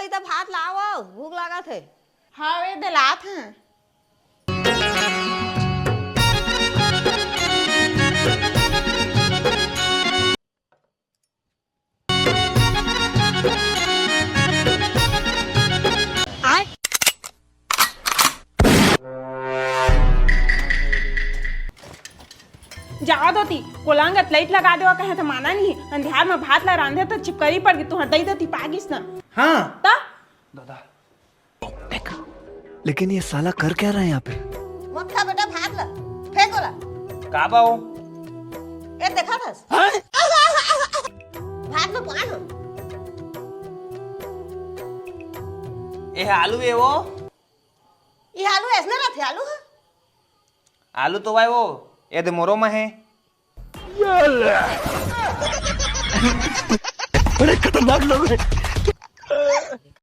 नहीं तो भात लाओ, भूख लगा थे। हाँ वे दिलात हैं। जाओ दोती कोलांगत लाइट लगा देवा कहे तो माना नहीं अंधियार में भात ला रांधे तो चिपकरी पड़ गई तू दई दती पागिस ना। हाँ ता दादा लेकिन ये साला कर क्या रहा है यहाँ पे? मत खा बेटा भात ला, फेंको ला। का बाओ ए देखा था भात में पान हो। ए आलू है वो ये आलू ऐसने रहते आलू है। आलू तो भाई वो ये दे मोरो में है। बड़े खतरनाक लोग हैं।